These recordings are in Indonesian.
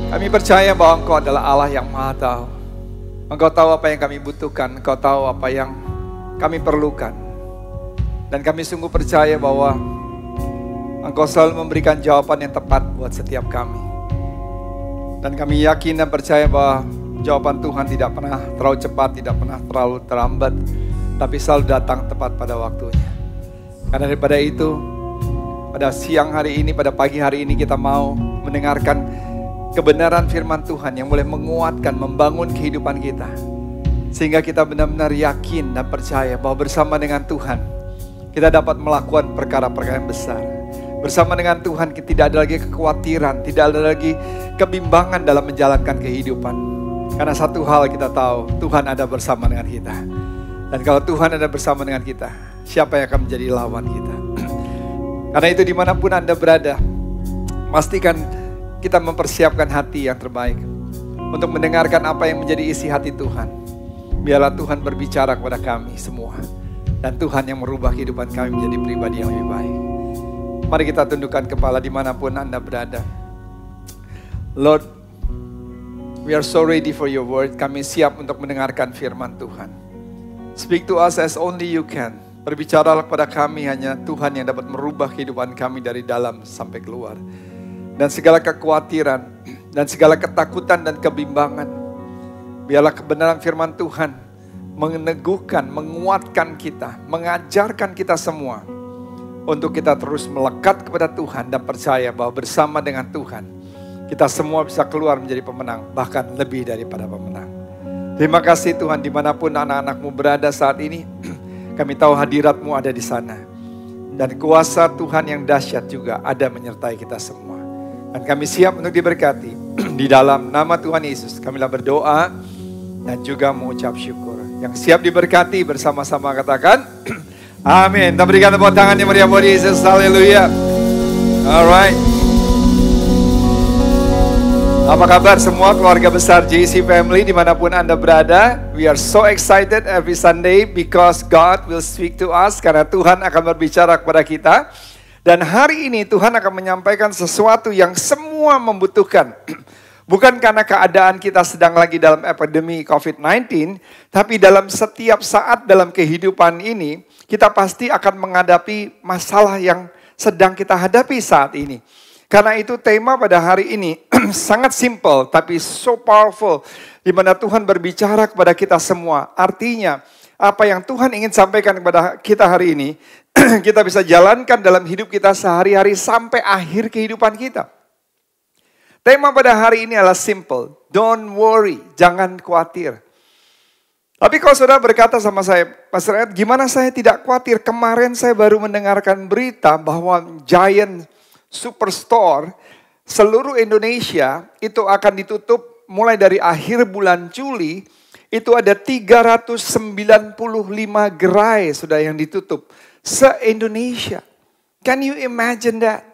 Kami percaya bahwa Engkau adalah Allah yang Maha Tahu. Engkau tahu apa yang kami butuhkan, Engkau tahu apa yang kami perlukan. Dan kami sungguh percaya bahwa Engkau selalu memberikan jawaban yang tepat buat setiap kami. Dan kami yakin dan percaya bahwa jawaban Tuhan tidak pernah terlalu cepat, tidak pernah terlalu terlambat, tapi selalu datang tepat pada waktunya. Karena daripada itu, pada siang hari ini, pada pagi hari ini kita mau mendengarkan kebenaran firman Tuhan yang boleh menguatkan, membangun kehidupan kita. Sehingga kita benar-benar yakin dan percaya bahwa bersama dengan Tuhan, kita dapat melakukan perkara-perkara yang besar. Bersama dengan Tuhan tidak ada lagi kekhawatiran, tidak ada lagi kebimbangan dalam menjalankan kehidupan. Karena satu hal kita tahu, Tuhan ada bersama dengan kita. Dan kalau Tuhan ada bersama dengan kita, siapa yang akan menjadi lawan kita? Karena itu dimanapun Anda berada, pastikan kita mempersiapkan hati yang terbaik untuk mendengarkan apa yang menjadi isi hati Tuhan. Biarlah Tuhan berbicara kepada kami semua. Dan Tuhan yang merubah kehidupan kami menjadi pribadi yang lebih baik. Mari kita tundukkan kepala dimanapun Anda berada. Lord, we are so ready for your word. Kami siap untuk mendengarkan firman Tuhan. Speak to us as only you can. Berbicaralah kepada kami, hanya Tuhan yang dapat merubah kehidupan kami dari dalam sampai keluar. Dan segala kekhawatiran, dan segala ketakutan dan kebimbangan, biarlah kebenaran firman Tuhan meneguhkan, menguatkan kita, mengajarkan kita semua untuk kita terus melekat kepada Tuhan dan percaya bahwa bersama dengan Tuhan kita semua bisa keluar menjadi pemenang, bahkan lebih daripada pemenang. Terima kasih Tuhan, dimanapun anak-anak-Mu berada saat ini, kami tahu hadirat-Mu ada di sana. Dan kuasa Tuhan yang dahsyat juga ada menyertai kita semua. Dan kami siap untuk diberkati. Di dalam nama Tuhan Yesus kamilah berdoa dan juga mengucap syukur. Yang siap diberkati bersama-sama katakan amin. Kita berikan tepuk tangan yang meriah buat Yesus. Haleluya. Alright. Apa kabar semua keluarga besar JC Family dimanapun Anda berada? We are so excited every Sunday because God will speak to us. Karena Tuhan akan berbicara kepada kita. Dan hari ini Tuhan akan menyampaikan sesuatu yang semua membutuhkan. Bukan karena keadaan kita sedang lagi dalam epidemi COVID-19, tapi dalam setiap saat dalam kehidupan ini, kita pasti akan menghadapi masalah yang sedang kita hadapi saat ini. Karena itu tema pada hari ini sangat simple, tapi so powerful. Di mana Tuhan berbicara kepada kita semua. Artinya, apa yang Tuhan ingin sampaikan kepada kita hari ini, kita bisa jalankan dalam hidup kita sehari-hari sampai akhir kehidupan kita. Tema pada hari ini adalah simple. Don't worry, jangan khawatir. Tapi kalau saudara berkata sama saya, Pastor Ed, gimana saya tidak khawatir? Kemarin saya baru mendengarkan berita bahwa Giant Superstore seluruh Indonesia itu akan ditutup mulai dari akhir bulan Juli. Itu ada 395 gerai sudah yang ditutup se-Indonesia. Can you imagine that?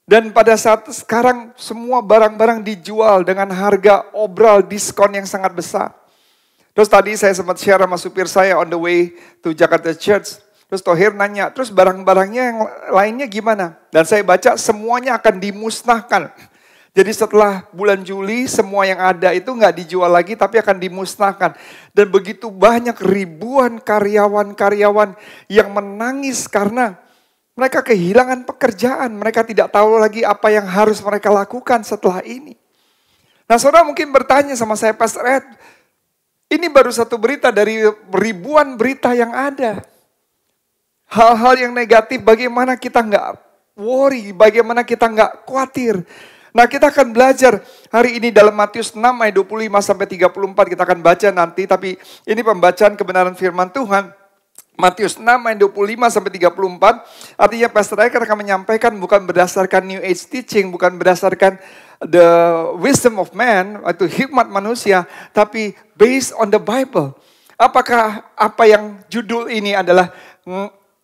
Dan pada saat sekarang semua barang-barang dijual dengan harga obral diskon yang sangat besar. Terus tadi saya sempat share sama supir saya on the way to Jakarta Church. Terus Tohir nanya, terus barang-barangnya yang lainnya gimana? Dan saya baca semuanya akan dimusnahkan. Jadi setelah bulan Juli semua yang ada itu nggak dijual lagi tapi akan dimusnahkan. Dan begitu banyak ribuan karyawan-karyawan yang menangis karena mereka kehilangan pekerjaan. Mereka tidak tahu lagi apa yang harus mereka lakukan setelah ini. Nah saudara mungkin bertanya sama saya, Pastor Ed, ini baru satu berita dari ribuan berita yang ada. Hal-hal yang negatif bagaimana kita nggak worry, bagaimana kita nggak khawatir. Nah kita akan belajar hari ini dalam Matius 6 ayat 25 sampai 34 kita akan baca nanti. Tapi ini pembacaan kebenaran firman Tuhan. Matius 6 ayat 25 sampai 34. Artinya Pastor Ed akan menyampaikan bukan berdasarkan New Age teaching. Bukan berdasarkan the wisdom of man atau hikmat manusia. Tapi based on the Bible. Apakah apa yang judul ini adalah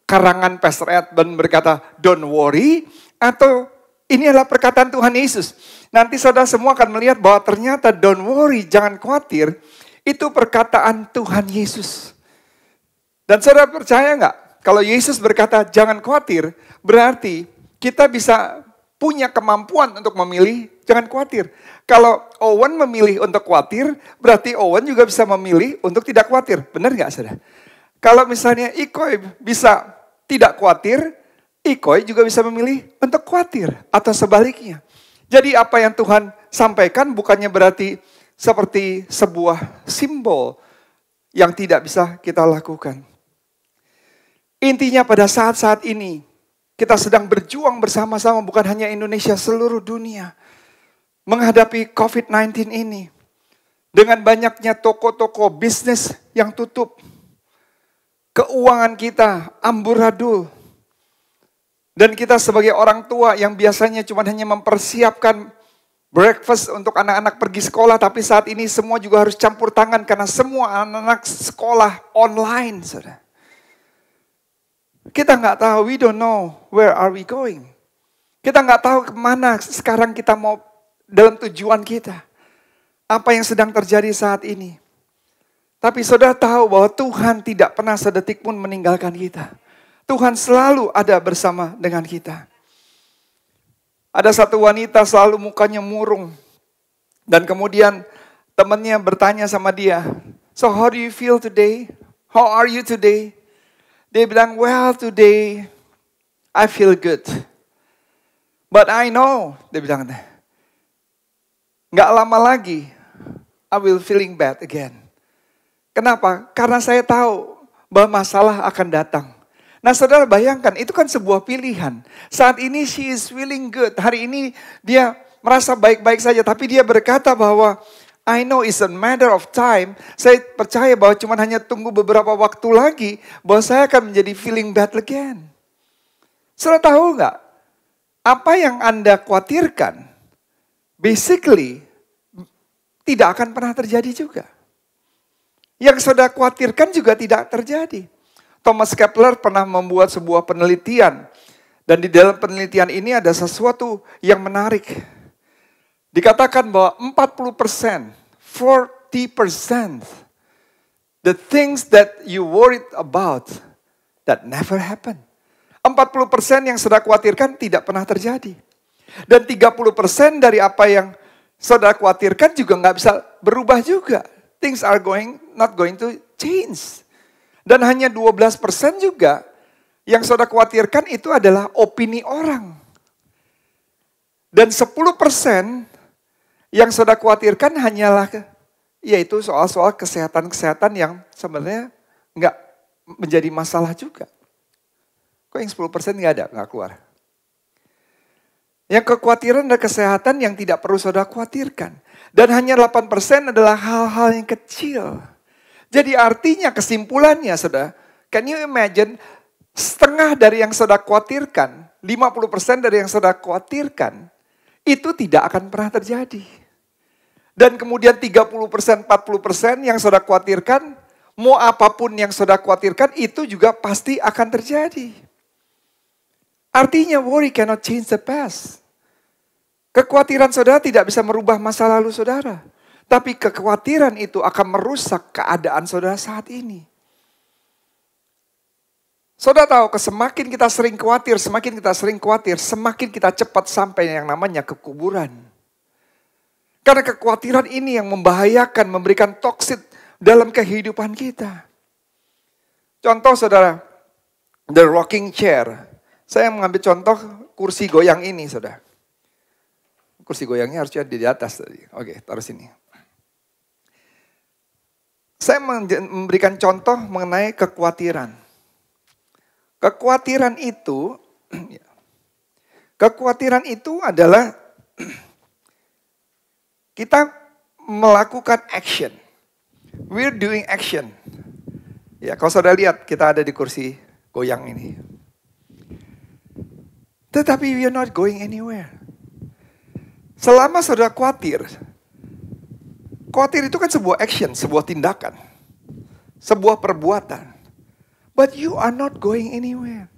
karangan Pastor Ed dan berkata don't worry. Atau ini adalah perkataan Tuhan Yesus. Nanti saudara semua akan melihat bahwa ternyata don't worry, jangan khawatir. Itu perkataan Tuhan Yesus. Dan saudara percaya nggak? Kalau Yesus berkata jangan khawatir, berarti kita bisa punya kemampuan untuk memilih Jangan khawatir. Kalau Owen memilih untuk khawatir, berarti Owen juga bisa memilih untuk tidak khawatir. Benar nggak, saudara? Kalau misalnya Ikoy bisa tidak khawatir, Ikoy juga bisa memilih untuk khawatir. Atau sebaliknya. Jadi apa yang Tuhan sampaikan bukannya berarti seperti sebuah simbol yang tidak bisa kita lakukan. Intinya pada saat-saat ini, kita sedang berjuang bersama-sama, bukan hanya Indonesia, seluruh dunia. Menghadapi COVID-19 ini. Dengan banyaknya toko-toko bisnis yang tutup. Keuangan kita amburadul. Dan kita sebagai orang tua yang biasanya cuma hanya mempersiapkan breakfast untuk anak-anak pergi sekolah. Tapi saat ini semua juga harus campur tangan karena semua anak-anak sekolah online. Saudara. Kita nggak tahu, we don't know where are we going. Kita nggak tahu kemana sekarang kita mau dalam tujuan kita. Apa yang sedang terjadi saat ini. Tapi saudara tahu bahwa Tuhan tidak pernah sedetik pun meninggalkan kita. Tuhan selalu ada bersama dengan kita. Ada satu wanita selalu mukanya murung. Dan kemudian temannya bertanya sama dia, "So how do you feel today? How are you today?" Dia bilang, "Well, today I feel good. But I know," dia bilang, "nggak lama lagi, I will feeling bad again." Kenapa? Karena saya tahu bahwa masalah akan datang. Nah saudara bayangkan, itu kan sebuah pilihan. Saat ini she is feeling good. Hari ini dia merasa baik-baik saja. Tapi dia berkata bahwa, "I know it's a matter of time." Saya percaya bahwa cuma hanya tunggu beberapa waktu lagi, bahwa saya akan menjadi feeling bad again. Saudara tahu nggak? Apa yang Anda khawatirkan, basically, tidak akan pernah terjadi juga. Yang saudara khawatirkan juga tidak terjadi. Thomas Kepler pernah membuat sebuah penelitian. Dan di dalam penelitian ini ada sesuatu yang menarik. Dikatakan bahwa 40%, 40%, the things that you worried about, that never happen. 40% yang saudara khawatirkan tidak pernah terjadi. Dan 30% dari apa yang saudara khawatirkan juga nggak bisa berubah juga. Things are not going to change. Dan hanya 12% juga yang saudara khawatirkan itu adalah opini orang. Dan 10% yang saudara khawatirkan hanyalah yaitu soal-soal kesehatan-kesehatan yang sebenarnya nggak menjadi masalah juga. Kok yang 10% nggak ada, nggak keluar? Yang kekhawatiran adalah kesehatan yang tidak perlu saudara khawatirkan. Dan hanya 8% adalah hal-hal yang kecil. Jadi artinya kesimpulannya saudara, can you imagine setengah dari yang saudara khawatirkan, 50% dari yang saudara khawatirkan, itu tidak akan pernah terjadi. Dan kemudian 30%, 40% yang saudara khawatirkan, mau apapun yang saudara khawatirkan, itu juga pasti akan terjadi. Artinya worry cannot change the past. Kekhawatiran saudara tidak bisa merubah masa lalu saudara. Tapi kekhawatiran itu akan merusak keadaan saudara saat ini. Saudara tahu, semakin kita sering khawatir, semakin kita cepat sampai yang namanya kekuburan. Karena kekhawatiran ini yang membahayakan, memberikan toksit dalam kehidupan kita. Contoh saudara, the rocking chair. Saya mengambil contoh kursi goyang ini saudara. Kursi goyangnya harusnya di atas tadi. Oke, taruh sini. Saya memberikan contoh mengenai kekhawatiran. Kekhawatiran itu adalah kita melakukan action. We're doing action. Ya, kalau saudara lihat kita ada di kursi goyang ini. Tetapi we are not going anywhere. Selama saudara khawatir itu kan sebuah action, sebuah tindakan, sebuah perbuatan. But you are not going anywhere.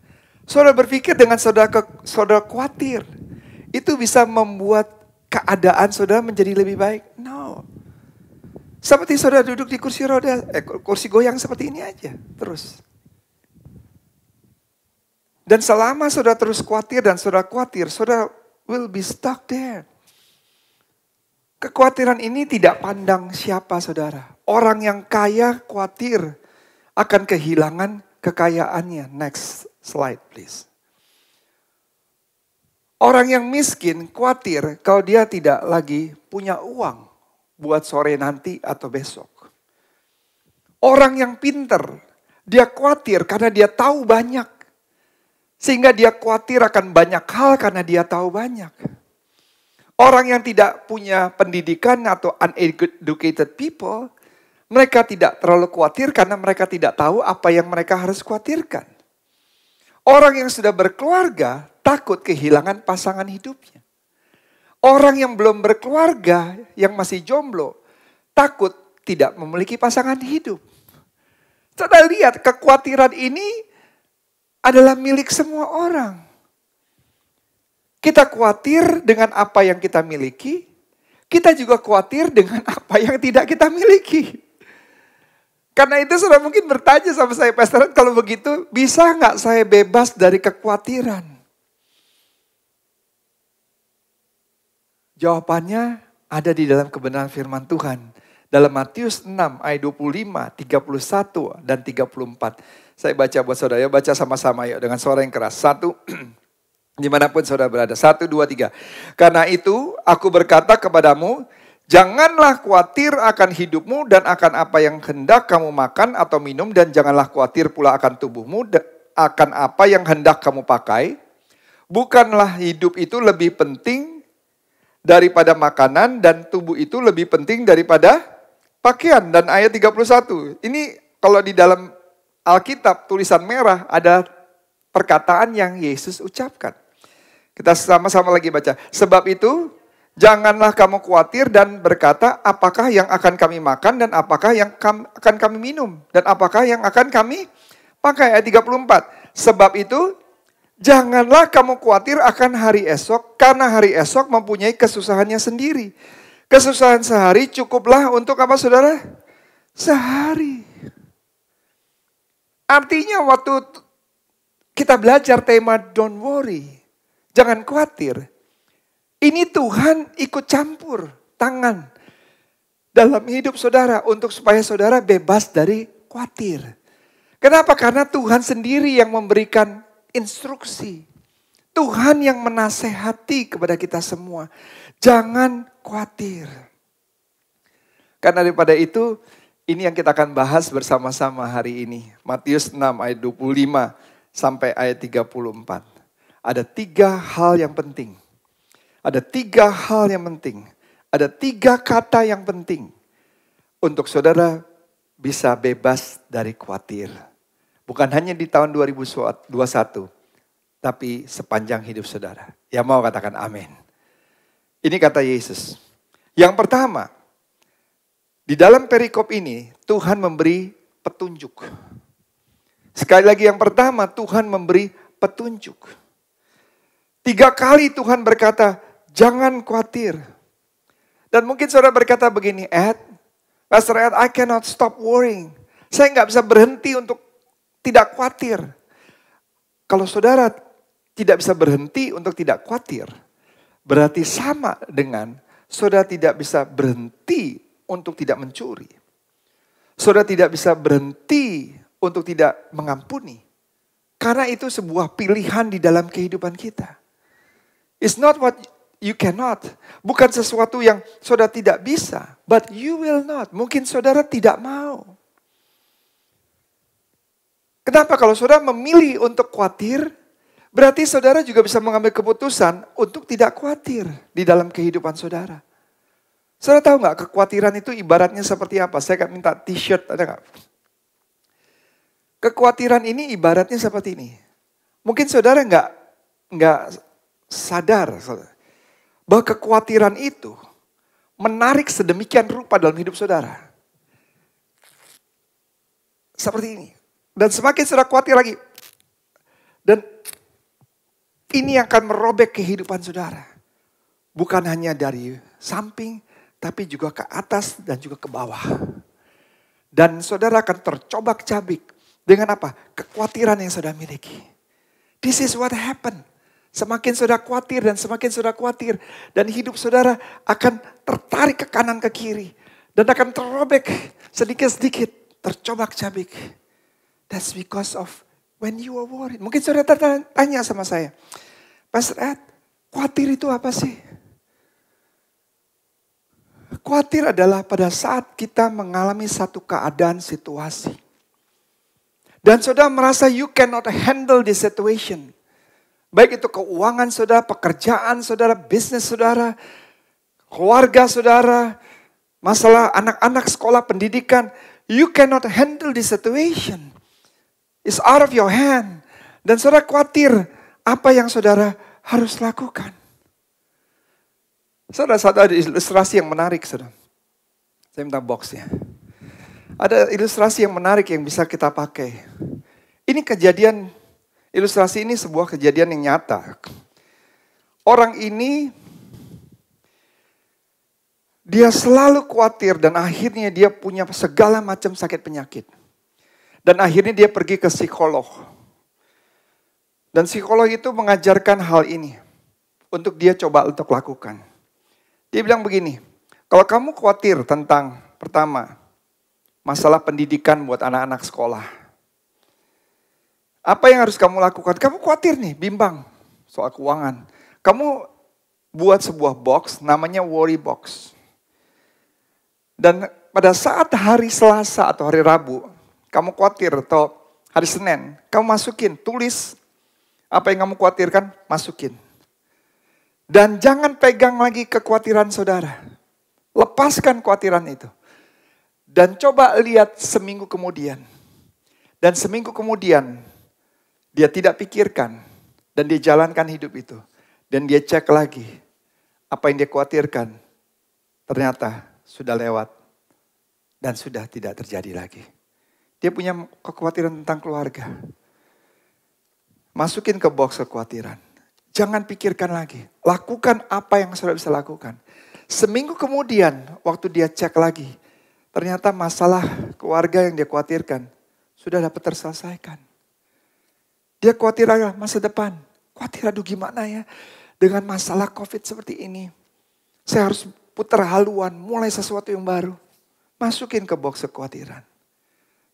Saudara berpikir dengan saudara khawatir, itu bisa membuat keadaan saudara menjadi lebih baik? No. Seperti saudara duduk di kursi roda, kursi goyang seperti ini aja, terus. Dan selama saudara terus khawatir dan saudara khawatir, saudara will be stuck there. Kekhawatiran ini tidak pandang siapa saudara. Orang yang kaya khawatir akan kehilangan kekayaannya. Next slide please. Orang yang miskin khawatir kalau dia tidak lagi punya uang buat sore nanti atau besok. Orang yang pinter, dia khawatir karena dia tahu banyak. Sehingga dia khawatir akan banyak hal karena dia tahu banyak. Orang yang tidak punya pendidikan atau uneducated people, mereka tidak terlalu khawatir karena mereka tidak tahu apa yang mereka harus khawatirkan. Orang yang sudah berkeluarga takut kehilangan pasangan hidupnya. Orang yang belum berkeluarga, yang masih jomblo, takut tidak memiliki pasangan hidup. Saudara lihat, kekhawatiran ini adalah milik semua orang. Kita khawatir dengan apa yang kita miliki, kita juga khawatir dengan apa yang tidak kita miliki. Karena itu saudara mungkin bertanya sama saya, Pastor, kalau begitu bisa nggak saya bebas dari kekhawatiran? Jawabannya ada di dalam kebenaran firman Tuhan. Dalam Matius 6 ayat 25, 31 dan 34. Saya baca buat saudara, ya, baca sama-sama yuk dengan suara yang keras. 1, dimanapun saudara berada. 1, 2, 3. Karena itu aku berkata kepadamu, janganlah khawatir akan hidupmu dan akan apa yang hendak kamu makan atau minum. Dan janganlah khawatir pula akan tubuhmu akan apa yang hendak kamu pakai. Bukanlah hidup itu lebih penting daripada makanan dan tubuh itu lebih penting daripada pakaian. Dan ayat 31. Ini kalau di dalam Alkitab tulisan merah ada perkataan yang Yesus ucapkan. Kita sama-sama lagi baca. Sebab itu janganlah kamu khawatir dan berkata apakah yang akan kami makan dan apakah yang akan kami minum. Dan apakah yang akan kami pakai. Ayat 34. Sebab itu janganlah kamu khawatir akan hari esok. Karena hari esok mempunyai kesusahannya sendiri. Kesusahan sehari cukuplah untuk apa saudara? Sehari. Artinya waktu kita belajar tema don't worry, jangan khawatir. Ini Tuhan ikut campur tangan dalam hidup saudara untuk supaya saudara bebas dari khawatir. Kenapa? Karena Tuhan sendiri yang memberikan instruksi. Tuhan yang menasehati kepada kita semua. Jangan khawatir. Karena daripada itu, ini yang kita akan bahas bersama-sama hari ini. Matius 6 ayat 25 sampai ayat 34. Ada 3 hal yang penting. Ada 3 hal yang penting. Ada 3 kata yang penting. Untuk saudara bisa bebas dari khawatir. Bukan hanya di tahun 2021. Tapi sepanjang hidup saudara. Yang mau katakan amin. Ini kata Yesus. Yang pertama. Di dalam perikop ini Tuhan memberi petunjuk. Sekali lagi yang pertama Tuhan memberi petunjuk. 3 kali Tuhan berkata jangan khawatir. Dan mungkin saudara berkata begini, Pastor Ed, I cannot stop worrying. Saya nggak bisa berhenti untuk tidak khawatir. Kalau saudara tidak bisa berhenti untuk tidak khawatir, berarti sama dengan saudara tidak bisa berhenti untuk tidak mencuri. Saudara tidak bisa berhenti untuk tidak mengampuni. Karena itu sebuah pilihan di dalam kehidupan kita. It's not what you cannot. Bukan sesuatu yang saudara tidak bisa. But you will not. Mungkin saudara tidak mau. Kenapa? Kalau saudara memilih untuk khawatir, berarti saudara juga bisa mengambil keputusan untuk tidak khawatir di dalam kehidupan saudara. Saudara tahu nggak kekhawatiran itu ibaratnya seperti apa? Saya akan minta t-shirt, ada nggak? Kekhawatiran ini ibaratnya seperti ini. Mungkin saudara nggak sadar bahwa kekhawatiran itu menarik sedemikian rupa dalam hidup saudara. Seperti ini. Dan semakin saudara khawatir lagi. Dan ini akan merobek kehidupan saudara. Bukan hanya dari samping, tapi juga ke atas dan juga ke bawah. Dan saudara akan tercobak-cabik dengan apa? Kekhawatiran yang saudara miliki. This is what happened. Semakin saudara khawatir dan semakin saudara khawatir. Dan hidup saudara akan tertarik ke kanan ke kiri. Dan akan terobek sedikit-sedikit. Tercobak-cabik. That's because of when you are worried. Mungkin saudara tanya sama saya. Pastor Ed, khawatir itu apa sih? Khawatir adalah pada saat kita mengalami satu keadaan situasi. Dan saudara merasa you cannot handle this situation. Baik itu keuangan saudara, pekerjaan saudara, bisnis saudara, keluarga saudara, masalah anak-anak sekolah pendidikan. You cannot handle this situation. It's out of your hand. Dan saudara khawatir apa yang saudara harus lakukan. Saudara, ada ilustrasi yang menarik saudara. Saya minta boxnya. Ada ilustrasi yang menarik yang bisa kita pakai. Ini kejadian, ilustrasi ini sebuah kejadian yang nyata. Orang ini, dia selalu khawatir dan akhirnya dia punya segala macam sakit penyakit. Dan akhirnya dia pergi ke psikolog. Dan psikolog itu mengajarkan hal ini. Untuk dia coba untuk lakukan. Dia bilang begini, kalau kamu khawatir tentang pertama, masalah pendidikan buat anak-anak sekolah. Apa yang harus kamu lakukan? Kamu khawatir nih, bimbang soal keuangan. Kamu buat sebuah box, namanya worry box. Dan pada saat hari Selasa atau hari Rabu, kamu khawatir atau hari Senin, kamu masukin, tulis apa yang kamu khawatirkan, masukin. Dan jangan pegang lagi kekhawatiran saudara. Lepaskan kekhawatiran itu. Dan coba lihat seminggu kemudian. Dan seminggu kemudian, dia tidak pikirkan. Dan dia jalankan hidup itu. Dan dia cek lagi. Apa yang dia khawatirkan. Ternyata sudah lewat. Dan sudah tidak terjadi lagi. Dia punya kekhawatiran tentang keluarga. Masukin ke box kekhawatiran. Jangan pikirkan lagi. Lakukan apa yang saudara bisa lakukan. Seminggu kemudian, waktu dia cek lagi. Ternyata masalah keluarga yang dia khawatirkan sudah dapat terselesaikan. Dia khawatir masa depan. Khawatir aduh gimana ya dengan masalah COVID seperti ini. Saya harus putar haluan, mulai sesuatu yang baru. Masukin ke box kekhawatiran.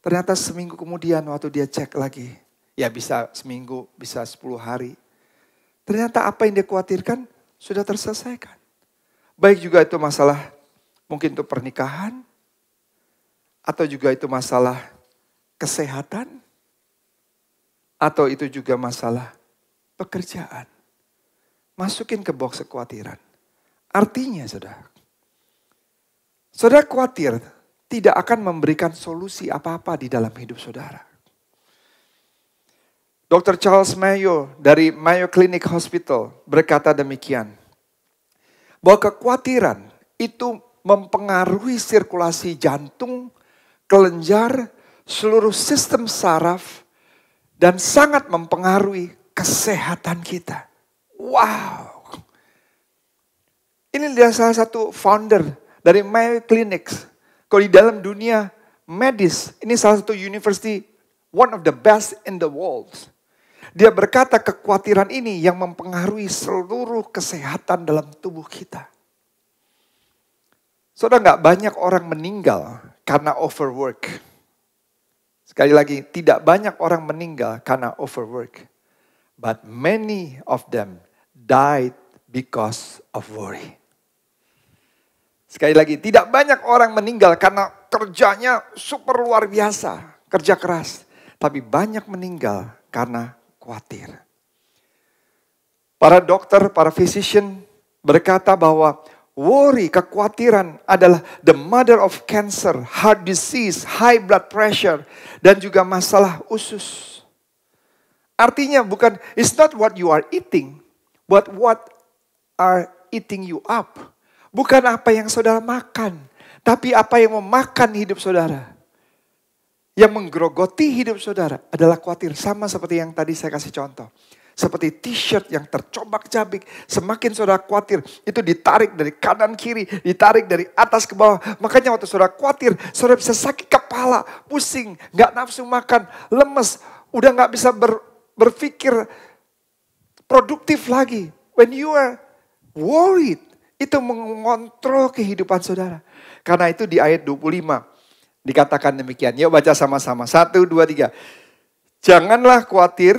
Ternyata seminggu kemudian waktu dia cek lagi. Ya bisa seminggu, bisa 10 hari. Ternyata apa yang dia khawatirkan sudah terselesaikan. Baik juga itu masalah mungkin itu pernikahan. Atau juga itu masalah kesehatan. Atau itu juga masalah pekerjaan. Masukin ke box kekhawatiran. Artinya saudara khawatir tidak akan memberikan solusi apa-apa di dalam hidup saudara. Dr. Charles Mayo dari Mayo Clinic Hospital berkata demikian. Bahwa kekhawatiran itu mempengaruhi sirkulasi jantung, kelenjar, seluruh sistem saraf, dan sangat mempengaruhi kesehatan kita. Wow. Ini dia salah satu founder dari Mayo Clinic. Kalau di dalam dunia medis, ini salah satu university, one of the best in the world. Dia berkata kekhawatiran ini yang mempengaruhi seluruh kesehatan dalam tubuh kita. Saudara, gak banyak orang meninggal karena overwork. Sekali lagi, tidak banyak orang meninggal karena overwork. But many of them died because of worry. Sekali lagi, tidak banyak orang meninggal karena kerjanya super luar biasa. Kerja keras. Tapi banyak meninggal karena khawatir. Para dokter, para physician berkata bahwa worry, kekhawatiran adalah the mother of cancer, heart disease, high blood pressure, dan juga masalah usus. Artinya bukan, it's not what you are eating, but what are eating you up. Bukan apa yang saudara makan, tapi apa yang memakan hidup saudara. Yang menggerogoti hidup saudara adalah khawatir. Sama seperti yang tadi saya kasih contoh. Seperti t-shirt yang tercobak-cabik. Semakin saudara khawatir, itu ditarik dari kanan kiri, ditarik dari atas ke bawah. Makanya waktu saudara khawatir, saudara bisa sakit kepala, pusing, gak nafsu makan, lemes. Udah gak bisa berpikir produktif lagi. When you are worried, itu mengontrol kehidupan saudara. Karena itu di ayat 25 dikatakan demikian. Yuk baca sama-sama. 1, 2, 3. Janganlah khawatir.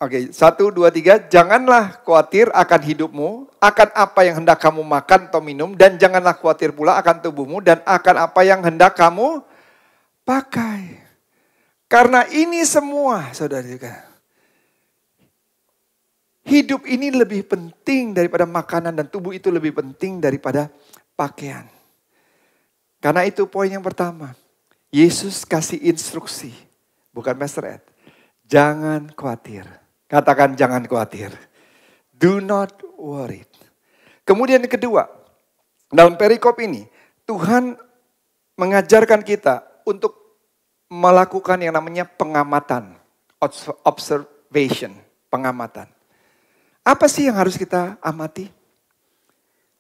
Oke, 1, 2, 3. Janganlah khawatir akan hidupmu, akan apa yang hendak kamu makan atau minum, dan janganlah khawatir pula akan tubuhmu dan akan apa yang hendak kamu pakai. Karena ini semua, saudara, hidup ini lebih penting daripada makanan dan tubuh itu lebih penting daripada pakaian. Karena itu poin yang pertama. Yesus kasih instruksi, bukan Master Ed. Jangan khawatir. Katakan jangan khawatir. Do not worry. Kemudian yang kedua, dalam perikop ini, Tuhan mengajarkan kita untuk melakukan yang namanya pengamatan. Observation, pengamatan. Apa sih yang harus kita amati?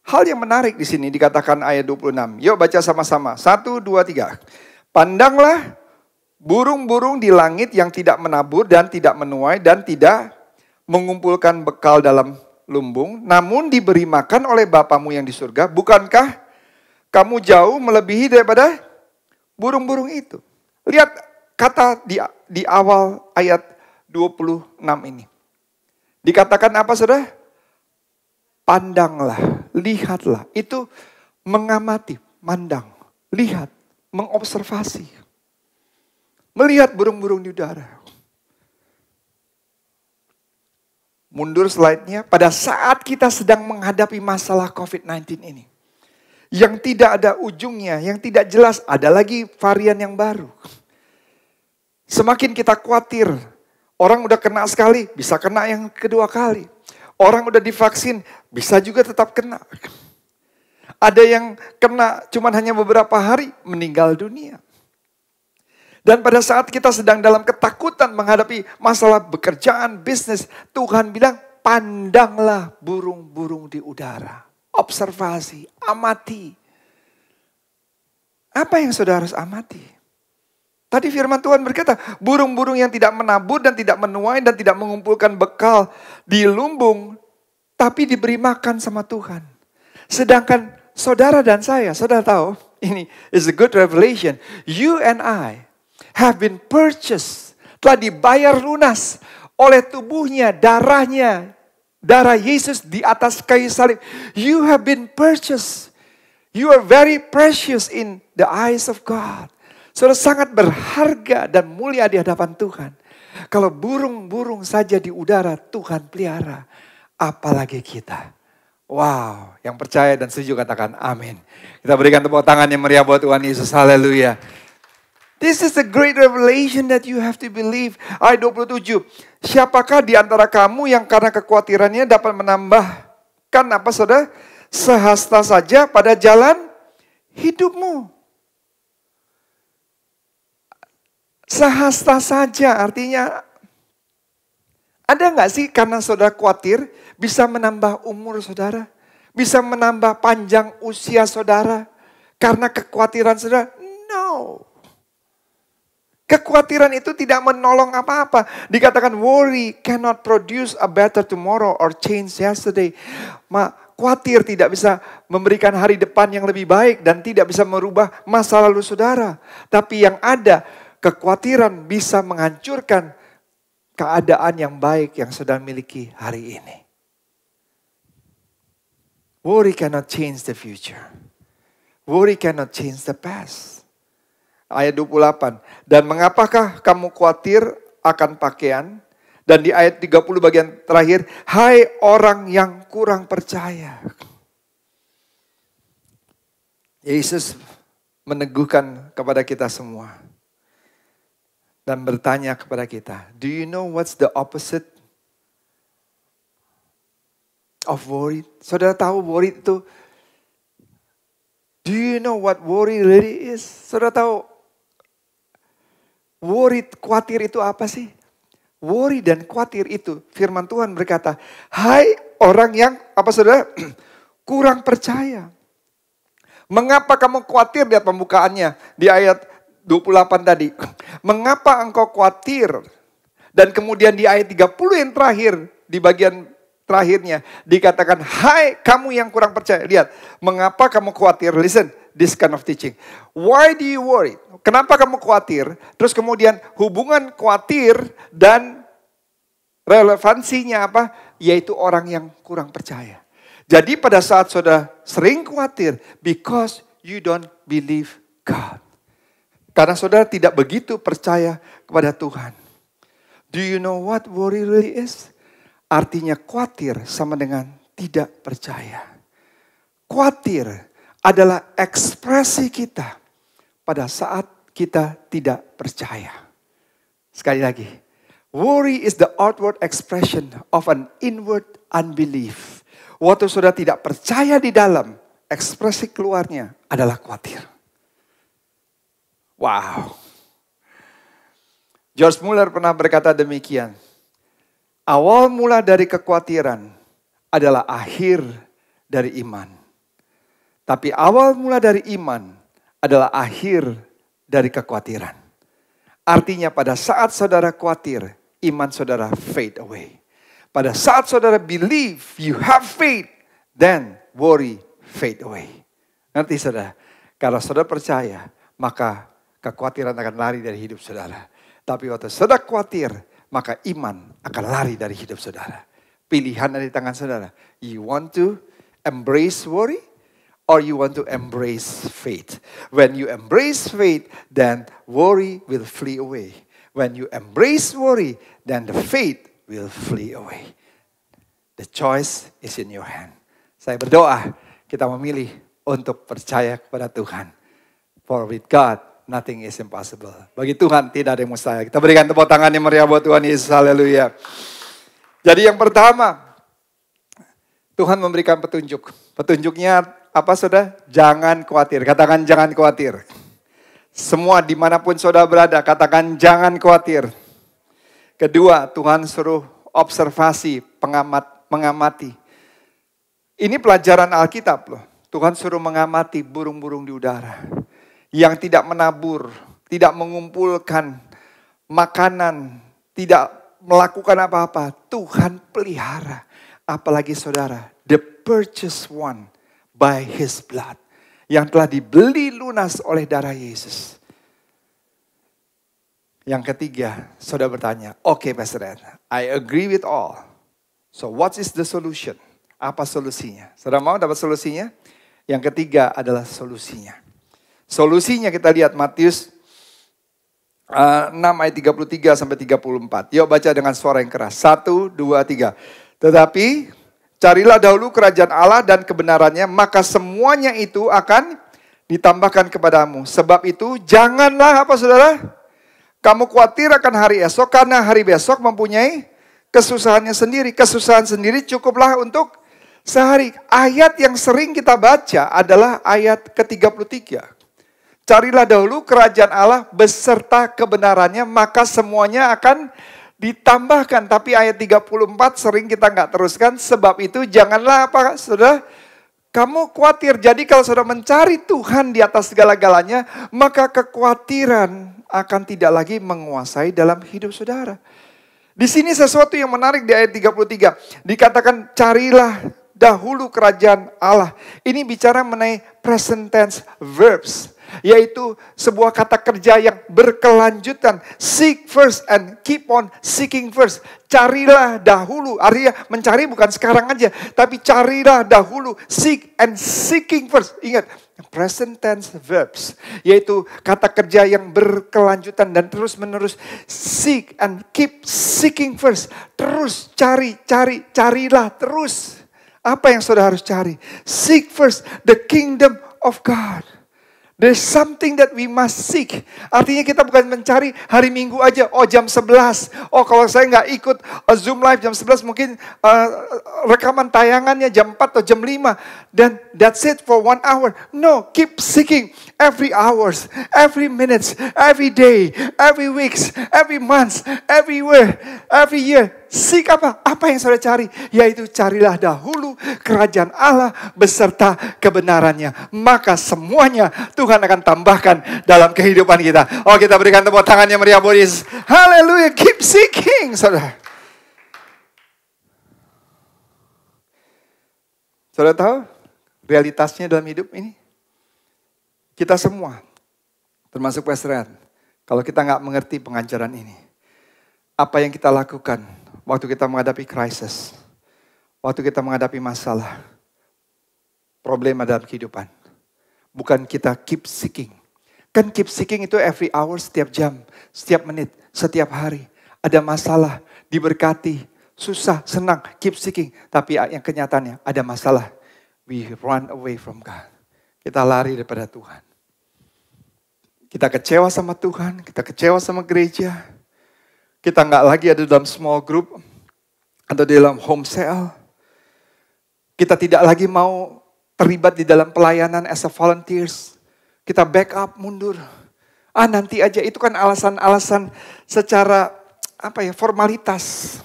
Hal yang menarik di sini dikatakan ayat 26. Yuk baca sama-sama. 1, 2, 3. Pandanglah burung-burung di langit yang tidak menabur dan tidak menuai dan tidak mengumpulkan bekal dalam lumbung, namun diberi makan oleh Bapamu yang di surga. Bukankah kamu jauh melebihi daripada burung-burung itu? Lihat kata di awal ayat 26 ini. Dikatakan apa saudara? Pandanglah, lihatlah. Itu mengamati, mandang, lihat, mengobservasi. Melihat burung-burung di udara. Mundur slide-nya. Pada saat kita sedang menghadapi masalah COVID-19 ini. Yang tidak ada ujungnya, yang tidak jelas. Ada lagi varian yang baru. Semakin kita khawatir. Orang udah kena sekali, bisa kena yang kedua kali. Orang udah divaksin, bisa juga tetap kena. Ada yang kena cuman hanya beberapa hari, meninggal dunia. Dan pada saat kita sedang dalam ketakutan menghadapi masalah pekerjaan, bisnis, Tuhan bilang, pandanglah burung-burung di udara. Observasi, amati. Apa yang saudara harus amati? Tadi firman Tuhan berkata, burung-burung yang tidak menabur dan tidak menuai dan tidak mengumpulkan bekal di lumbung, tapi diberi makan sama Tuhan. Sedangkan saudara dan saya, saudara tahu, ini is a good revelation. You and I have been purchased, telah dibayar lunas oleh tubuhnya, darahnya, darah Yesus di atas kayu salib. You have been purchased. You are very precious in the eyes of God. Saudara sangat berharga dan mulia di hadapan Tuhan. Kalau burung-burung saja di udara Tuhan pelihara, apalagi kita. Wow, yang percaya dan setuju katakan amin. Kita berikan tepuk tangan yang meriah buat Tuhan Yesus. Haleluya. This is the great revelation that you have to believe. Ayat 27. Siapakah di antara kamu yang karena kekhawatirannya dapat menambahkan apa saudara? Sehasta saja pada jalan hidupmu. Sehasta saja artinya ada nggak sih karena saudara khawatir bisa menambah umur saudara? Bisa menambah panjang usia saudara? Karena kekhawatiran saudara? No. Kekhawatiran itu tidak menolong apa-apa. Dikatakan worry cannot produce a better tomorrow or change yesterday. Khawatir tidak bisa memberikan hari depan yang lebih baik dan tidak bisa merubah masa lalu saudara. Tapi yang ada, kekhawatiran bisa menghancurkan keadaan yang baik yang saudara miliki hari ini. Worry cannot change the future. Worry cannot change the past. Ayat 28. Dan mengapakah kamu khawatir akan pakaian? Dan di ayat 30 bagian terakhir. Hai orang yang kurang percaya. Yesus meneguhkan kepada kita semua. Dan bertanya kepada kita. Do you know what's the opposite of worry? Saudara tahu worry itu. Do you know what worry really is? Saudara tahu worry, khawatir itu apa sih? Worry dan khawatir itu, firman Tuhan berkata, hai orang yang, apa saudara, kurang percaya. Mengapa kamu khawatir? Lihat pembukaannya di ayat 28 tadi. Mengapa engkau khawatir? Dan kemudian di ayat 30 yang terakhir, di bagian terakhirnya dikatakan, hai kamu yang kurang percaya. Lihat, mengapa kamu khawatir? Listen, this kind of teaching. Why do you worry? Kenapa kamu khawatir? Terus kemudian hubungan khawatir dan relevansinya apa? Yaitu orang yang kurang percaya. Jadi pada saat saudara sering khawatir, because you don't believe God. Karena saudara tidak begitu percaya kepada Tuhan. Do you know what worry really is? Artinya khawatir sama dengan tidak percaya. Khawatir adalah ekspresi kita pada saat kita tidak percaya. Sekali lagi, worry is the outward expression of an inward unbelief. Waktu saudara tidak percaya di dalam, ekspresi keluarnya adalah khawatir. Wow. George Muller pernah berkata demikian. Awal mula dari kekhawatiran adalah akhir dari iman. Tapi awal mula dari iman adalah akhir dari kekhawatiran. Artinya pada saat saudara khawatir, iman saudara fade away. Pada saat saudara believe, you have faith, then worry fade away. Nanti saudara, kalau saudara percaya, maka kekhawatiran akan lari dari hidup saudara. Tapi waktu saudara khawatir, maka iman akan lari dari hidup saudara. Pilihan ada di tangan saudara. You want to embrace worry, or you want to embrace faith. When you embrace faith, then worry will flee away. When you embrace worry, then the faith will flee away. The choice is in your hand. Saya berdoa, kita memilih untuk percaya kepada Tuhan. For with God, nothing is impossible. Bagi Tuhan tidak ada yang mustahil. Kita berikan tepuk tangan yang meriah buat Tuhan Yesus. Haleluya. Jadi yang pertama, Tuhan memberikan petunjuk. Petunjuknya apa saudara? Jangan khawatir. Katakan jangan khawatir. Semua dimanapun saudara berada, katakan jangan khawatir. Kedua, Tuhan suruh observasi, mengamati. Ini pelajaran Alkitab loh. Tuhan suruh mengamati burung-burung di udara. Yang tidak menabur, tidak mengumpulkan makanan, tidak melakukan apa-apa. Tuhan pelihara. Apalagi saudara, the purchased one by His blood. Yang telah dibeli lunas oleh darah Yesus. Yang ketiga, saudara bertanya, okay, Pastor Ed, I agree with all. So what is the solution? Apa solusinya? Saudara mau dapat solusinya? Yang ketiga adalah solusinya. Solusinya kita lihat Matius 6 ayat 33 sampai 34. Yuk baca dengan suara yang keras. 1, 2, 3. Tetapi carilah dahulu kerajaan Allah dan kebenarannya, maka semuanya itu akan ditambahkan kepadamu. Sebab itu janganlah apa saudara? Kamu khawatir akan hari esok, karena hari besok mempunyai kesusahannya sendiri. Kesusahan sendiri cukuplah untuk sehari. Ayat yang sering kita baca adalah ayat ke-33. Carilah dahulu kerajaan Allah beserta kebenarannya, maka semuanya akan ditambahkan. Tapi ayat 34 sering kita nggak teruskan. Sebab itu janganlah apa saudara? Kamu khawatir. Jadi kalau saudara mencari Tuhan di atas segala-galanya, maka kekhawatiran akan tidak lagi menguasai dalam hidup saudara. Di sini sesuatu yang menarik di ayat 33. Dikatakan carilah dahulu kerajaan Allah. Ini bicara mengenai present tense verbs. Yaitu sebuah kata kerja yang berkelanjutan. Seek first and keep on seeking first. Carilah dahulu. Artinya mencari bukan sekarang aja. Tapi carilah dahulu. Seek and seeking first. Ingat, present tense verbs. Yaitu kata kerja yang berkelanjutan dan terus menerus. Seek and keep seeking first. Terus carilah terus. Apa yang saudara harus cari? Seek first the kingdom of God. There's something that we must seek. Artinya kita bukan mencari hari Minggu aja. Oh jam 11. Oh kalau saya nggak ikut Zoom live jam 11 mungkin rekaman tayangannya jam 4 atau jam 5. Dan that's it for 1 hour. No, keep seeking every hours, every minutes, every day, every weeks, every months, everywhere, every year. Seek apa? Apa yang saudara cari? Yaitu carilah dahulu kerajaan Allah beserta kebenarannya. Maka semuanya Tuhan akan tambahkan dalam kehidupan kita. Oh kita berikan tepuk tangan yang meriah buat Yesus. Haleluya, keep seeking saudara. Saudara tahu realitasnya dalam hidup ini? Kita semua, termasuk Pastor Ed, kalau kita nggak mengerti pengajaran ini, apa yang kita lakukan waktu kita menghadapi krisis, waktu kita menghadapi masalah, problema dalam kehidupan, bukan kita keep seeking. Kan keep seeking itu every hour, setiap jam, setiap menit, setiap hari. Ada masalah, diberkati, susah, senang, keep seeking. Tapi yang kenyataannya ada masalah. We run away from God. Kita lari daripada Tuhan. Kita kecewa sama Tuhan, kita kecewa sama gereja. Kita nggak lagi ada dalam small group atau di dalam home cell. Kita tidak lagi mau terlibat di dalam pelayanan as a volunteers. Kita back up, mundur. Nanti aja, itu kan alasan-alasan secara formalitas.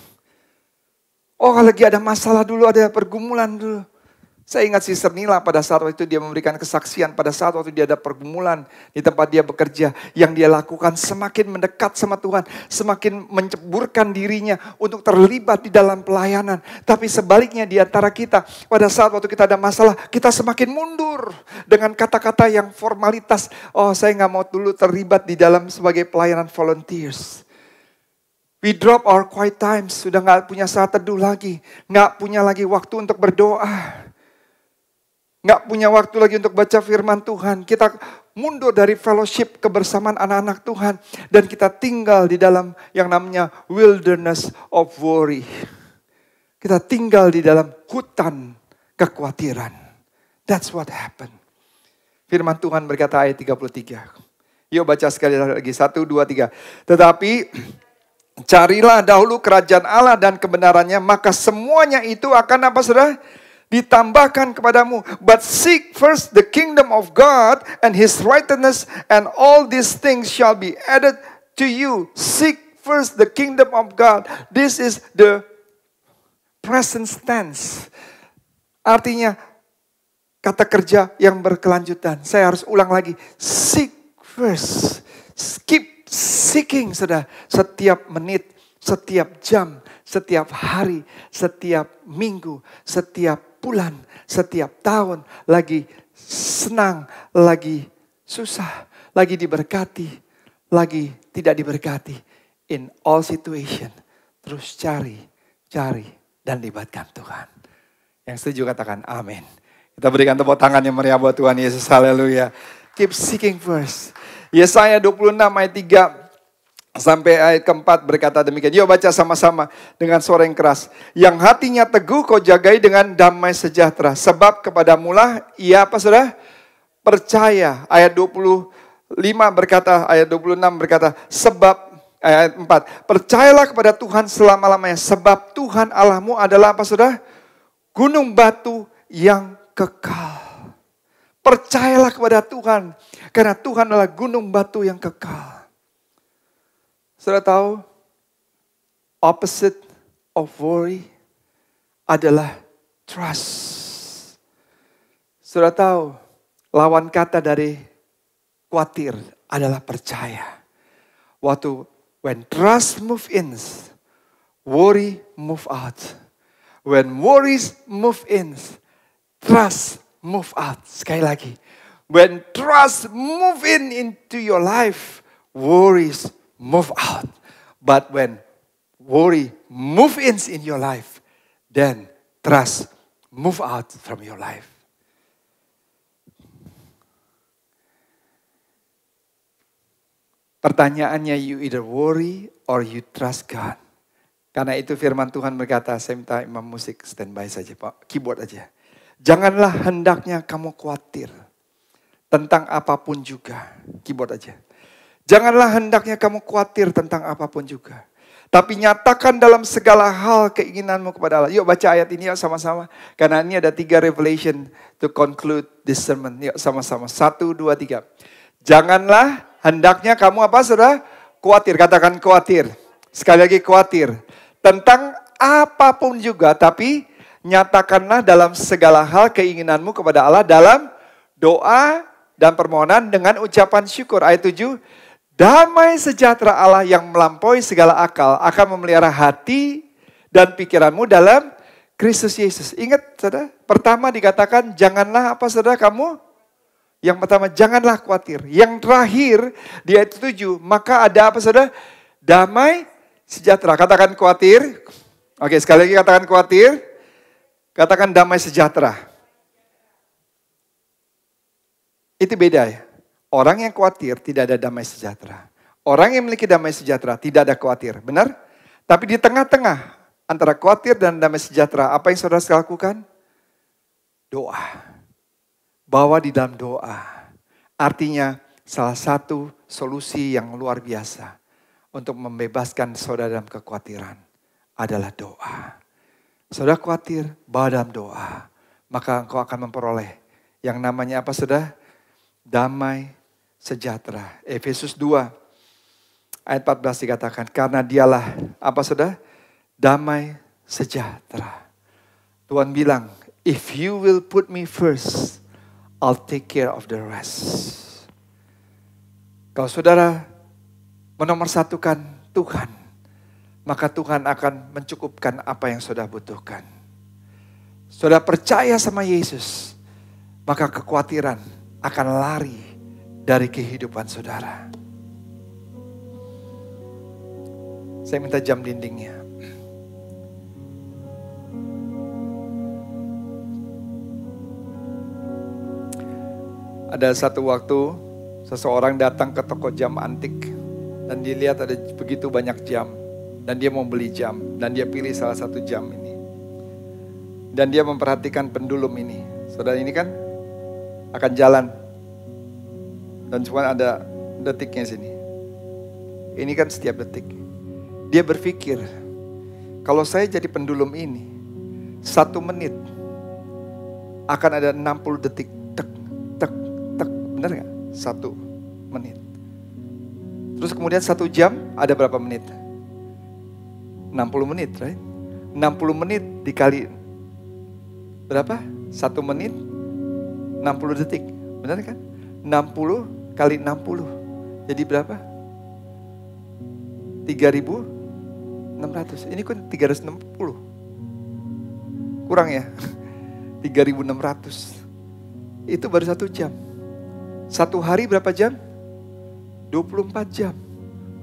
Lagi ada masalah dulu, ada pergumulan dulu. Saya ingat Sister Nila pada saat waktu itu dia memberikan kesaksian, pada saat waktu dia ada pergumulan di tempat dia bekerja, yang dia lakukan semakin mendekat sama Tuhan, semakin menceburkan dirinya untuk terlibat di dalam pelayanan. Tapi sebaliknya di antara kita, pada saat waktu kita ada masalah, kita semakin mundur dengan kata-kata yang formalitas. Saya nggak mau dulu terlibat di dalam sebagai pelayanan volunteers. We drop our quiet times, sudah nggak punya saat teduh lagi, nggak punya lagi waktu untuk berdoa. Nggak punya waktu lagi untuk baca firman Tuhan. Kita mundur dari fellowship kebersamaan anak-anak Tuhan. Dan kita tinggal di dalam yang namanya wilderness of worry. Kita tinggal di dalam hutan kekhawatiran. That's what happened. Firman Tuhan berkata ayat 33. Yuk baca sekali lagi. 1, 2, 3. Tetapi carilah dahulu kerajaan Allah dan kebenarannya. Maka semuanya itu akan apa saudara? Ditambahkan kepadamu. But seek first the kingdom of God and His righteousness, and all these things shall be added to you. Seek first the kingdom of God. This is the present tense. Artinya kata kerja yang berkelanjutan. Saya harus ulang lagi. Seek first. Keep seeking, saudara. Setiap menit, setiap jam, setiap hari, setiap minggu, setiap bulan, setiap tahun, lagi senang, lagi susah, lagi diberkati, lagi tidak diberkati. In all situation, terus cari, dan libatkan Tuhan. Yang setuju katakan amin. Kita berikan tepuk tangan yang meriah buat Tuhan Yesus, haleluya. Keep seeking first. Yesaya 26 ayat 3. Sampai ayat keempat berkata demikian. Yuk baca sama-sama dengan suara yang keras. Yang hatinya teguh kau jagai dengan damai sejahtera. Sebab kepadamulah ia apa saudara? Percaya. Ayat 25 berkata, ayat 26 berkata. Sebab, ayat 4. Percayalah kepada Tuhan selama-lamanya. Sebab Tuhan Allahmu adalah apa saudara? Gunung batu yang kekal. Percayalah kepada Tuhan. Karena Tuhan adalah gunung batu yang kekal. Saudara tahu, opposite of worry adalah trust. Saudara tahu, lawan kata dari khawatir adalah percaya. When trust move in, worry move out. When worries move in, trust move out. Sekali lagi, when trust move into your life, worries move out. But when worry move in your life, then trust move out from your life. Pertanyaannya, you either worry or you trust God. Karena itu firman Tuhan berkata, saya minta imam musik standby saja Pak, keyboard aja. Janganlah hendaknya kamu khawatir tentang apapun juga. Keyboard aja. Janganlah hendaknya kamu khawatir tentang apapun juga. Tapi nyatakan dalam segala hal keinginanmu kepada Allah. Yuk baca ayat ini yuk sama-sama. Karena ini ada 3 revelation to conclude this sermon. Yuk sama-sama. 1, 2, 3. Janganlah hendaknya kamu apa saudara? Khawatir. Katakan khawatir. Sekali lagi khawatir. Tentang apapun juga. Tapi nyatakanlah dalam segala hal keinginanmu kepada Allah. Dalam doa dan permohonan dengan ucapan syukur. Ayat 7. Damai sejahtera Allah yang melampaui segala akal akan memelihara hati dan pikiranmu dalam Kristus Yesus. Ingat saudara, pertama dikatakan janganlah apa saudara kamu? Yang pertama janganlah khawatir. Yang terakhir di ayat 7, maka ada apa saudara? Damai sejahtera. Katakan khawatir. Oke, sekali lagi katakan khawatir. Katakan damai sejahtera. Itu beda ya. Orang yang khawatir tidak ada damai sejahtera. Orang yang memiliki damai sejahtera tidak ada khawatir. Benar? Tapi di tengah-tengah antara khawatir dan damai sejahtera, apa yang saudara lakukan? Doa. Bawa di dalam doa. Artinya salah satu solusi yang luar biasa untuk membebaskan saudara dalam kekhawatiran adalah doa. Saudara khawatir, bawa dalam doa. Maka engkau akan memperoleh yang namanya apa saudara? Damai sejahtera. Efesus 2 ayat 14 dikatakan, karena dialah apa saudara? Damai sejahtera. Tuhan bilang, if you will put me first, I'll take care of the rest. Kalau saudara menomorsatukan Tuhan, maka Tuhan akan mencukupkan apa yang saudara butuhkan. Saudara percaya sama Yesus, maka kekhawatiran akan lari dari kehidupan saudara. Saya minta jam dindingnya. Ada satu waktu seseorang datang ke toko jam antik dan dilihat ada begitu banyak jam dan dia mau beli jam dan dia pilih salah satu jam ini. Dan dia memperhatikan pendulum ini. Saudara, ini kan akan jalan dan cuma ada detiknya sini. Ini kan setiap detik. Dia berpikir, kalau saya jadi pendulum ini 1 menit akan ada 60 detik. Benar gak? 1 menit. Terus kemudian 1 jam ada berapa menit? 60 menit, right? 60 menit dikali berapa? 1 menit 60 detik. Benar kan? 60 kali 60. Jadi berapa? 3.600. Ini kan 360. Kurang ya? 3.600. Itu baru 1 jam. 1 hari berapa jam? 24 jam.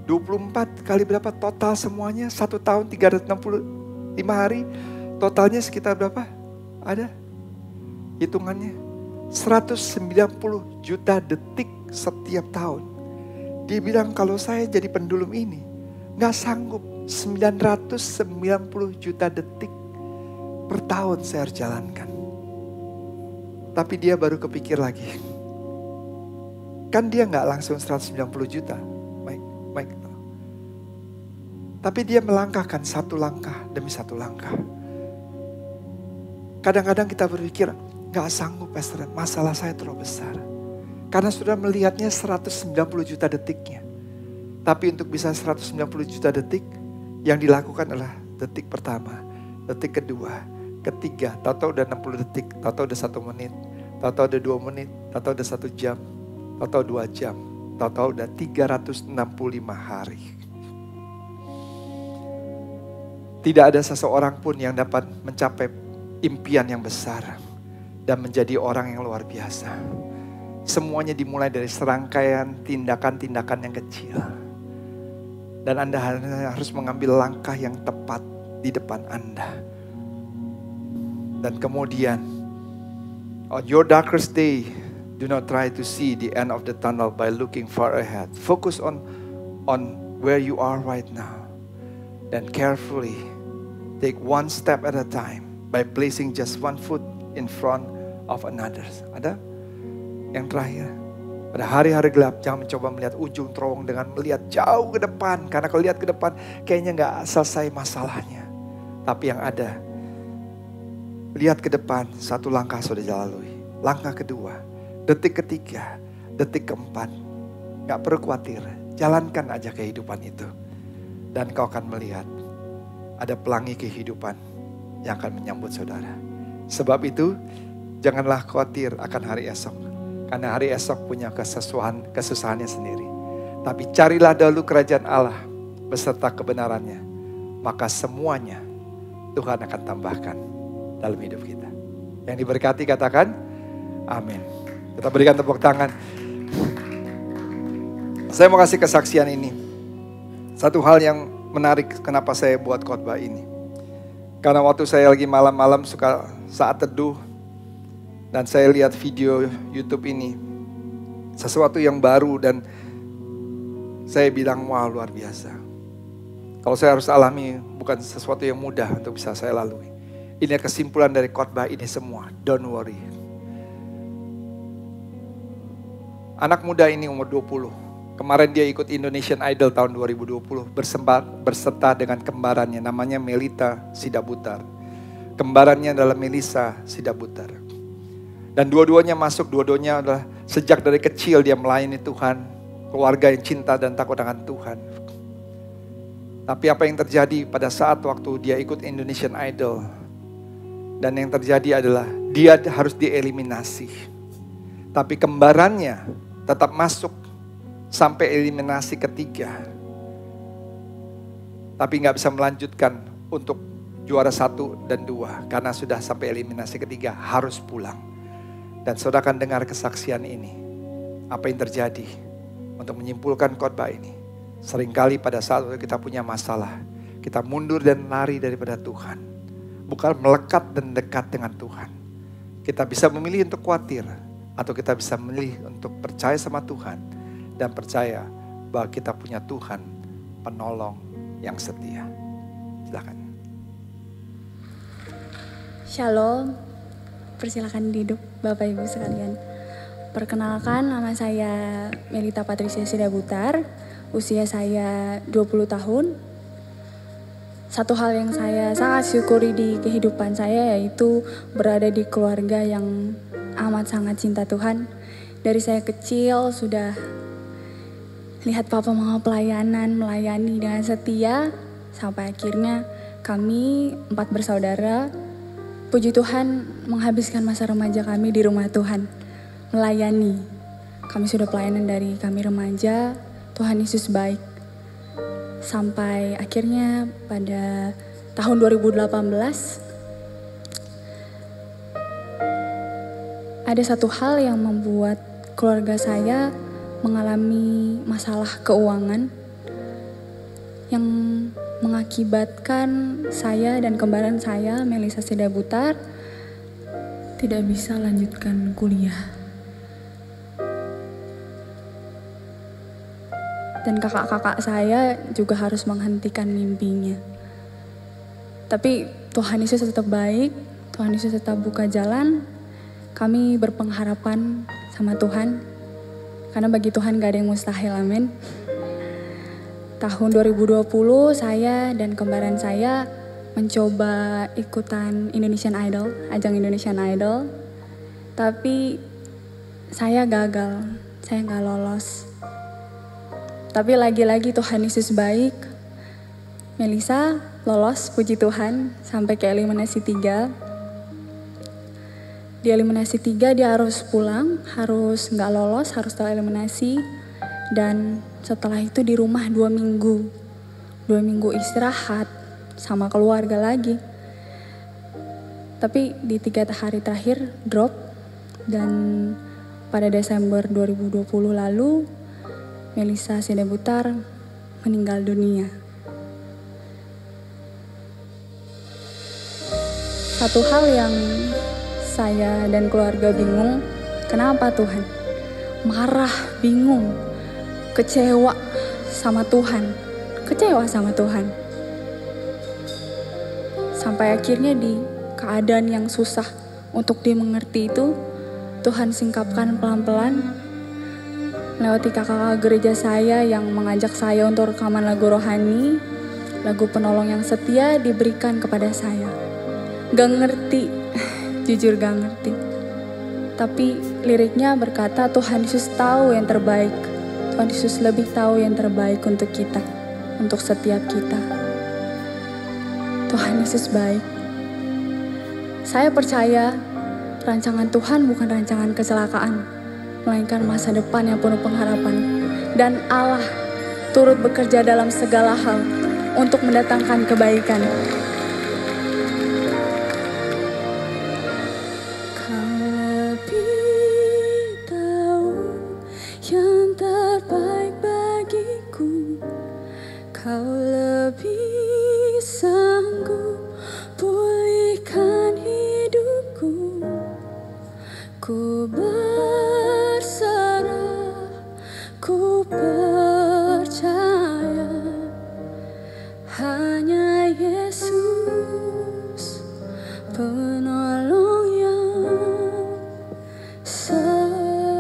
24 kali berapa total semuanya? 1 tahun 365 hari. Totalnya sekitar berapa? Ada hitungannya. 190 juta detik setiap tahun. Dia bilang kalau saya jadi pendulum ini, gak sanggup 990 juta detik per tahun saya harus jalankan. Tapi dia baru kepikir lagi. Kan dia gak langsung 190 juta. Baik. Tapi dia melangkahkan 1 langkah demi 1 langkah. Kadang-kadang kita berpikir, gak sanggup pastor, masalah saya terlalu besar. Karena sudah melihatnya 190 juta detiknya. Tapi untuk bisa 190 juta detik, yang dilakukan adalah detik pertama, detik kedua, ketiga, tahu-tahu udah 60 detik, tahu-tahu udah 1 menit, tahu-tahu udah 2 menit, tahu-tahu udah 1 jam, tahu-tahu 2 jam, tahu-tahu udah 365 hari. Tidak ada seseorang pun yang dapat mencapai impian yang besar dan menjadi orang yang luar biasa. Semuanya dimulai dari serangkaian tindakan-tindakan yang kecil. Dan Anda harus mengambil langkah yang tepat di depan Anda. Dan kemudian, on your darkest day, do not try to see the end of the tunnel by looking far ahead. Focus on where you are right now. And carefully take one step at a time by placing just one foot in front of another. Ada? Yang terakhir, pada hari-hari gelap jangan mencoba melihat ujung terowong dengan melihat jauh ke depan. Karena kalau lihat ke depan kayaknya gak selesai masalahnya. Tapi yang ada, lihat ke depan, 1 langkah sudah lalui. Langkah kedua, detik ketiga, detik keempat. Gak perlu khawatir, jalankan aja kehidupan itu. Dan kau akan melihat ada pelangi kehidupan yang akan menyambut saudara. Sebab itu, janganlah khawatir akan hari esok. Karena hari esok punya kesusahannya sendiri. Tapi carilah dahulu kerajaan Allah beserta kebenarannya. Maka semuanya Tuhan akan tambahkan dalam hidup kita. Yang diberkati katakan, amin. Kita berikan tepuk tangan. Saya mau kasih kesaksian ini. Satu hal yang menarik kenapa saya buat khotbah ini. Karena waktu saya lagi malam-malam suka saat teduh, dan saya lihat video YouTube ini, sesuatu yang baru dan saya bilang, wah luar biasa. Kalau saya harus alami bukan sesuatu yang mudah untuk bisa saya lalui. Ini kesimpulan dari khotbah ini semua, don't worry. Anak muda ini umur 20. Kemarin dia ikut Indonesian Idol tahun 2020 berserta dengan kembarannya namanya Melita Sidabutar. Kembarannya adalah Melissa Sidabutar. Dan dua-duanya masuk, dua-duanya adalah sejak dari kecil dia melayani Tuhan, keluarga yang cinta dan takut akan Tuhan. Tapi apa yang terjadi pada saat waktu dia ikut Indonesian Idol, dan yang terjadi adalah dia harus dieliminasi. Tapi kembarannya tetap masuk sampai eliminasi ketiga. Tapi gak bisa melanjutkan untuk juara 1 dan 2. Karena sudah sampai eliminasi ketiga harus pulang. Dan saudara akan dengar kesaksian ini. Apa yang terjadi untuk menyimpulkan khotbah ini. Seringkali pada saat kita punya masalah, kita mundur dan lari daripada Tuhan. Bukan melekat dan dekat dengan Tuhan. Kita bisa memilih untuk khawatir. Atau kita bisa memilih untuk percaya sama Tuhan. Dan percaya bahwa kita punya Tuhan penolong yang setia. Silakan. Shalom, persilakan duduk Bapak Ibu sekalian. Perkenalkan, nama saya Melita Patricia Sidabutar, usia saya 20 tahun. Satu hal yang saya sangat syukuri di kehidupan saya yaitu berada di keluarga yang amat sangat cinta Tuhan. Dari saya kecil sudah lihat papa mama pelayanan, melayani dengan setia. Sampai akhirnya kami 4 bersaudara, puji Tuhan menghabiskan masa remaja kami di rumah Tuhan. Melayani. Kami sudah pelayanan dari kami remaja, Tuhan Yesus baik. Sampai akhirnya pada tahun 2018, ada satu hal yang membuat keluarga saya mengalami masalah keuangan yang mengakibatkan saya dan kembaran saya, Melissa Sidabutar, tidak bisa lanjutkan kuliah. Dan kakak-kakak saya juga harus menghentikan mimpinya. Tapi Tuhan Yesus tetap baik, Tuhan Yesus tetap buka jalan. Kami berpengharapan sama Tuhan, karena bagi Tuhan gak ada yang mustahil, amin. Tahun 2020 saya dan kembaran saya mencoba ikutan Indonesian Idol, ajang Indonesian Idol. Tapi saya gagal, saya gak lolos. Tapi lagi-lagi Tuhan Yesus baik. Melissa lolos, puji Tuhan, sampai ke eliminasi 3. Di eliminasi 3 dia harus pulang, harus gak lolos, harus tereliminasi. Dan setelah itu di rumah 2 minggu. 2 minggu istirahat sama keluarga lagi. Tapi di 3 hari terakhir drop. Dan pada Desember 2020 lalu, Melissa Sidabutar meninggal dunia. Satu hal yang saya dan keluarga bingung, kenapa Tuhan? Marah, bingung, kecewa sama Tuhan. Sampai akhirnya di keadaan yang susah untuk dimengerti itu, Tuhan singkapkan pelan-pelan melewati kakak gereja saya yang mengajak saya untuk rekaman lagu rohani, lagu penolong yang setia diberikan kepada saya. Gak ngerti, jujur gak ngerti. Tapi liriknya berkata Tuhan Yesus tahu yang terbaik. Tuhan Yesus lebih tahu yang terbaik untuk kita, untuk setiap kita. Tuhan Yesus baik. Saya percaya rancangan Tuhan bukan rancangan kecelakaan, melainkan masa depan yang penuh pengharapan. Dan Allah turut bekerja dalam segala hal untuk mendatangkan kebaikan. Kau lebih sanggup pulihkan hidupku. Ku berserah, ku percaya, hanya Yesus penolong yang setia.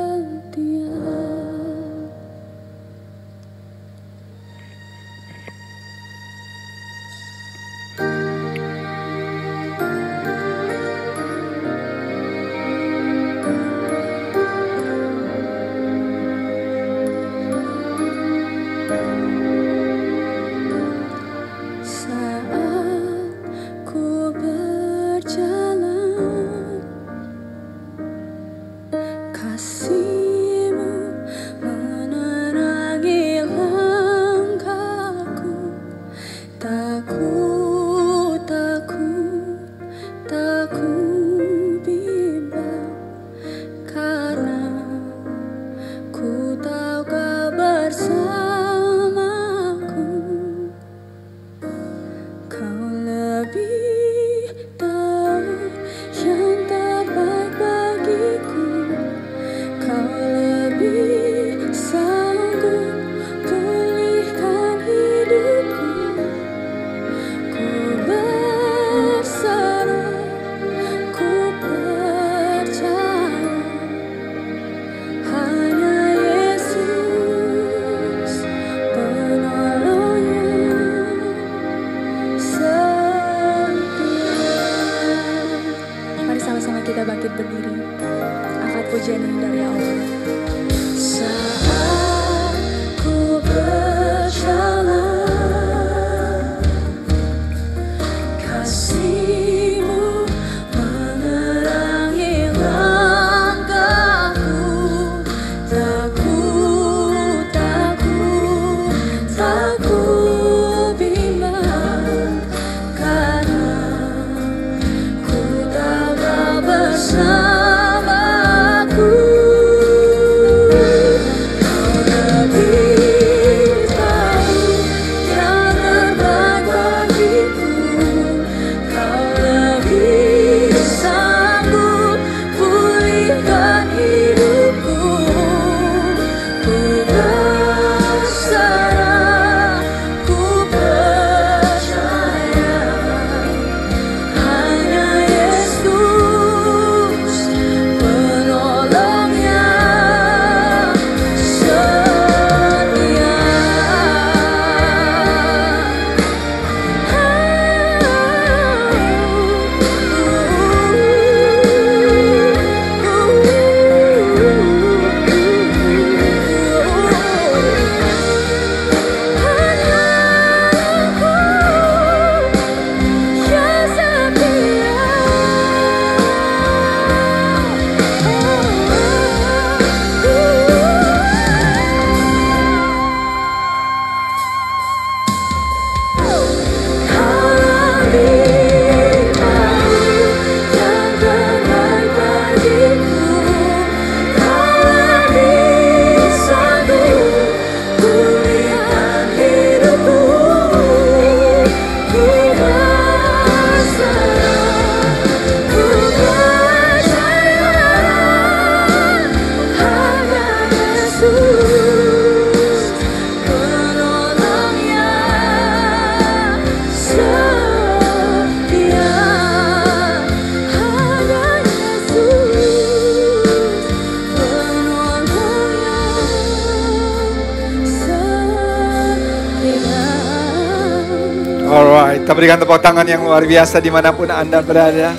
Alright, kita berikan tepuk tangan yang luar biasa dimanapun Anda berada.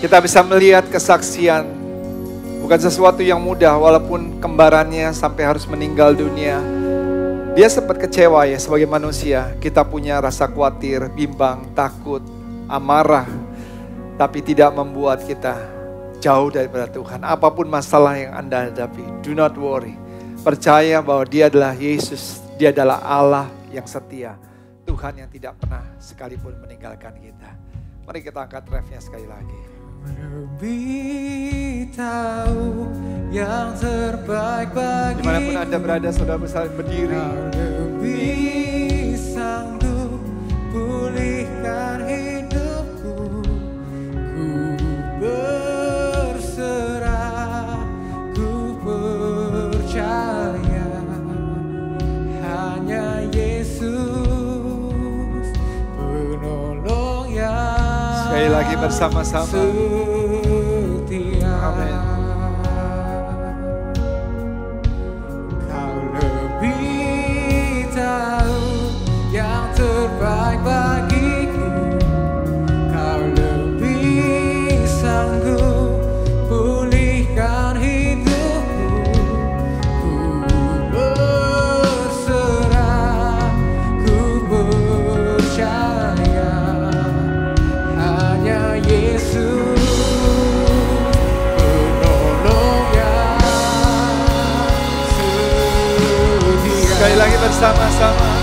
Kita bisa melihat kesaksian, bukan sesuatu yang mudah walaupun kembarannya sampai harus meninggal dunia. Dia sempat kecewa ya sebagai manusia, kita punya rasa khawatir, bimbang, takut, amarah. Tapi tidak membuat kita jauh daripada Tuhan. Apapun masalah yang Anda hadapi, do not worry. Percaya bahwa Dia adalah Yesus, Dia adalah Allah yang setia. Tuhan yang tidak pernah sekalipun meninggalkan kita. Mari kita angkat refnya sekali lagi. Lebih tahu yang terbaik bagiku. Dimanapun Anda berada, saudara bisa berdiri. Lebih lagi bersama-sama. Setia. Amin. Kau lebih tahu yang terbaik bagiku. Kau lebih sanggup pulihkan hidupku. Ku berserah, ku percaya hanya Yesus penolong yang setia. Sekali lagi bersama-sama.